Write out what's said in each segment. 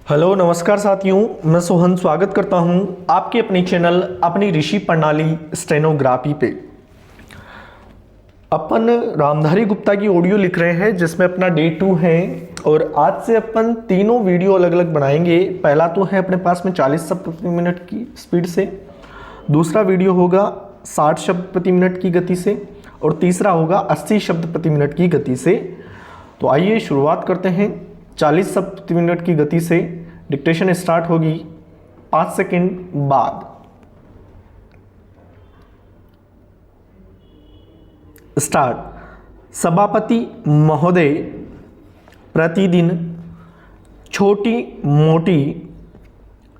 Hello नमस्कार साथियों, मैं सोहन स्वागत करता हूं आपके अपने चैनल अपनी ऋषि प्रणाली स्टेनोग्राफी पे। अपन रामधारी गुप्ता की ऑडियो लिख रहे हैं जिसमें अपना डे 2 है और आज से अपन तीनों वीडियो अलग अलग बनाएंगे। पहला तो है अपने पास में 40 शब्द प्रति मिनट की स्पीड से, दूसरा वीडियो होगा 60 शब्द प्रति मिनट की गति से और तीसरा होगा 80 शब्द प्रति मिनट की गति से। तो आइए शुरुआत करते हैं। 40 शब्द प्रति मिनट की गति से डिक्टेशन स्टार्ट होगी 5 सेकंड बाद। स्टार्ट। सभापति महोदय, प्रतिदिन छोटी मोटी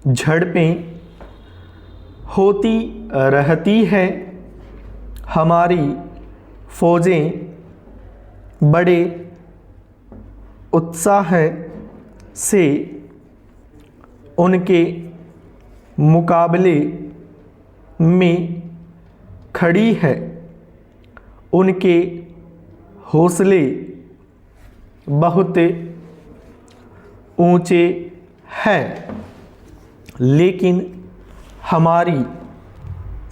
झड़पें होती रहती है। हमारी फौजें बड़े उत्साह से उनके मुकाबले में खड़ी है। उनके हौसले बहुत ऊंचे हैं, लेकिन हमारी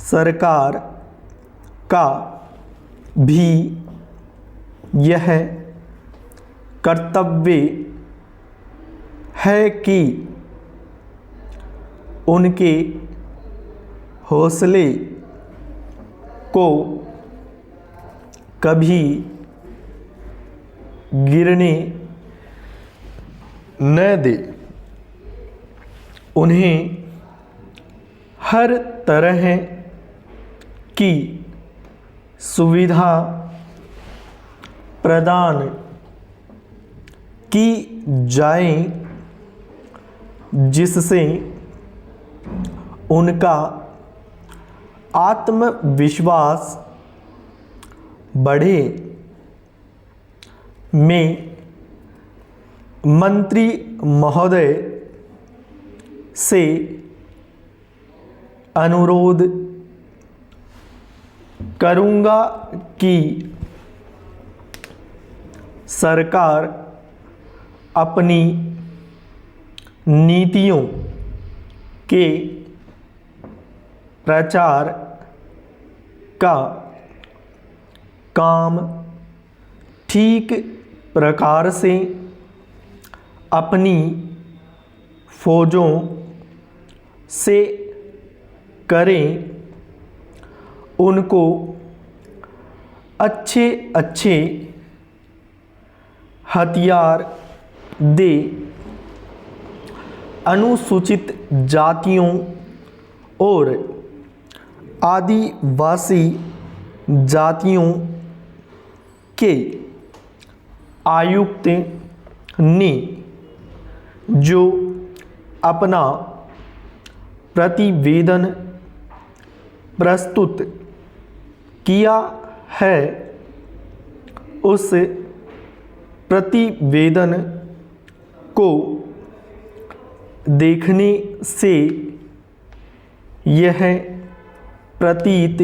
सरकार का भी यह कर्तव्य है कि उनके हौसले को कभी गिरने न दे। उन्हें हर तरह की सुविधा प्रदान की जाए जिससे उनका आत्मविश्वास बढ़े। मैं मंत्री महोदय से अनुरोध करूंगा कि सरकार अपनी नीतियों के प्रचार का काम ठीक प्रकार से अपनी फौजों से करें। उनको अच्छे अच्छे हथियार दे। अनुसूचित जातियों और आदिवासी जातियों के आयुक्त ने जो अपना प्रतिवेदन प्रस्तुत किया है, उस प्रतिवेदन को देखने से यह प्रतीत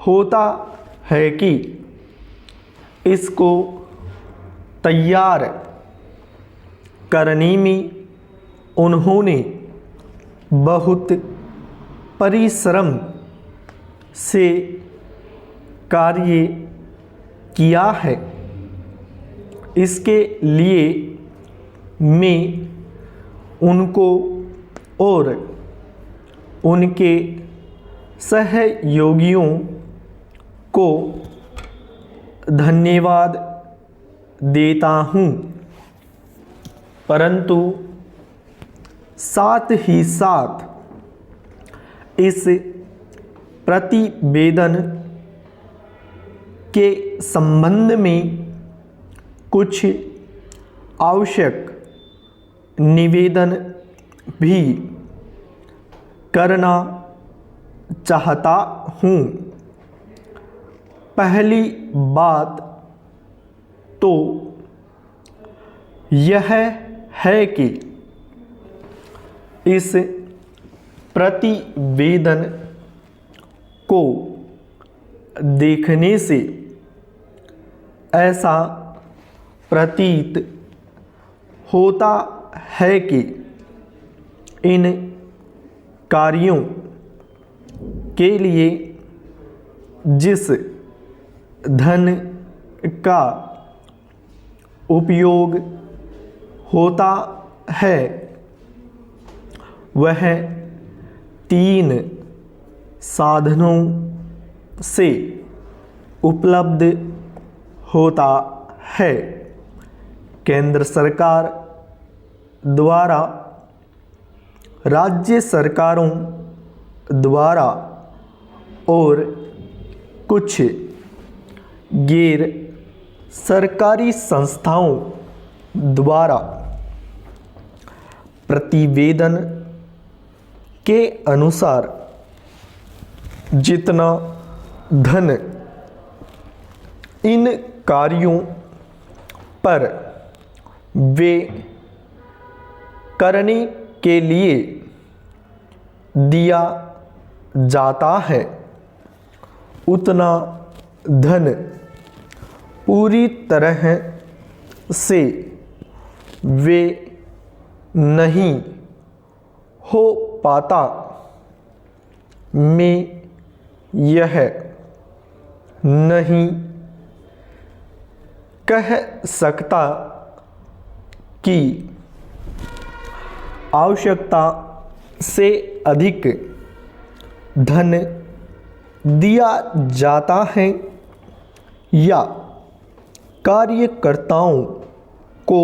होता है कि इसको तैयार करने में उन्होंने बहुत परिश्रम से कार्य किया है। इसके लिए मैं उनको और उनके सहयोगियों को धन्यवाद देता हूँ, परंतु साथ ही साथ इस प्रतिवेदन के संबंध में कुछ आवश्यक निवेदन भी करना चाहता हूँ। पहली बात तो यह है कि इस प्रतिवेदन को देखने से ऐसा प्रतीत होता है कि इन कार्यों के लिए जिस धन का उपयोग होता है वह 3 साधनों से उपलब्ध होता है। केंद्र सरकार द्वारा, राज्य सरकारों द्वारा और कुछ गैर सरकारी संस्थाओं द्वारा प्रतिवेदन के अनुसार जितना धन इन कार्यों पर वे करने के लिए दिया जाता है उतना धन पूरी तरह से वे नहीं हो पाता। मैं यह नहीं कह सकता कि आवश्यकता से अधिक धन दिया जाता है या कार्यकर्ताओं को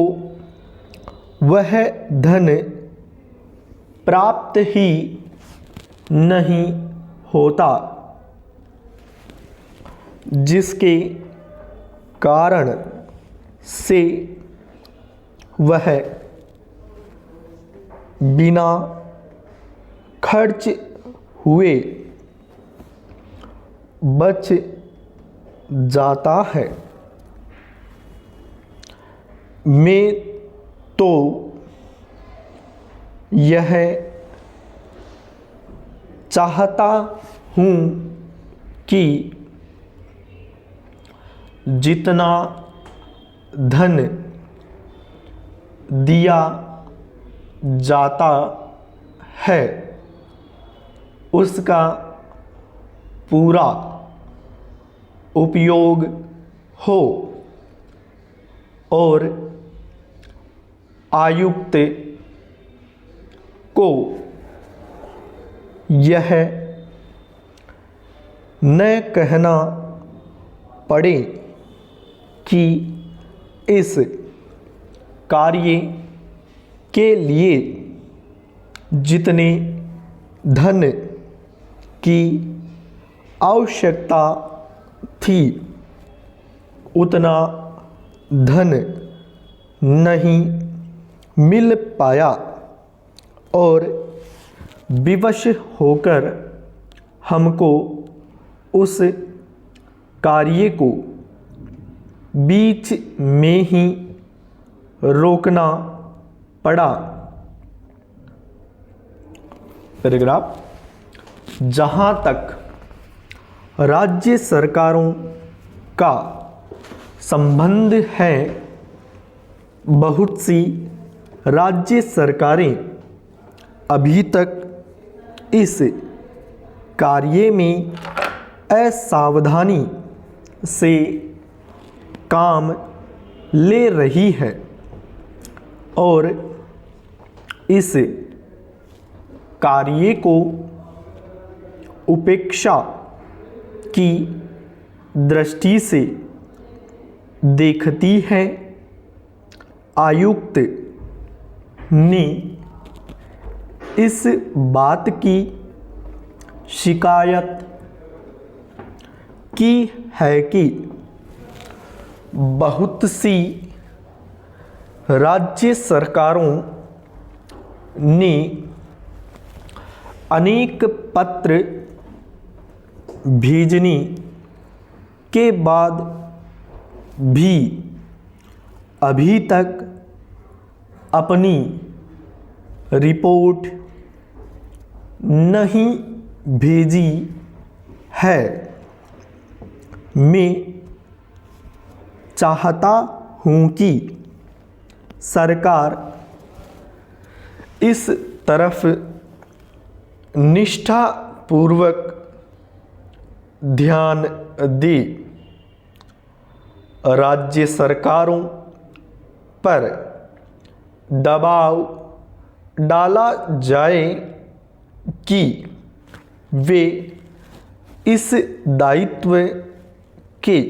वह धन प्राप्त ही नहीं होता, जिसके कारण से वह बिना खर्च हुए बच जाता है। मैं तो यह चाहता हूँ कि जितना धन दिया जाता है उसका पूरा उपयोग हो और आयुक्त को यह न कहना पड़े कि इस कार्य के लिए जितने धन की आवश्यकता थी उतना धन नहीं मिल पाया और विवश होकर हमको उस कार्य को बीच में ही रोकना पड़ा। पैराग्राफ। जहाँ तक राज्य सरकारों का संबंध है, बहुत सी राज्य सरकारें अभी तक इस कार्य में असावधानी से काम ले रही है और इस कार्य को उपेक्षा की दृष्टि से देखती है। आयुक्त ने इस बात की शिकायत की है कि बहुत सी राज्य सरकारों ने अनेक पत्र भेजने के बाद भी अभी तक अपनी रिपोर्ट नहीं भेजी है। मैं चाहता हूँ कि सरकार इस तरफ निष्ठापूर्वक ध्यान दे। राज्य सरकारों पर दबाव डाला जाए कि वे इस दायित्व के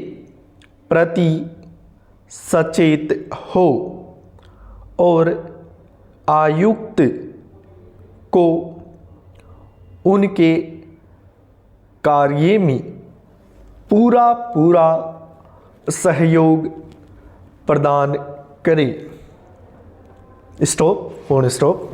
प्रति सचेत हो और आयुक्त को उनके कार्य में पूरा सहयोग प्रदान करें। Stop, phone stop.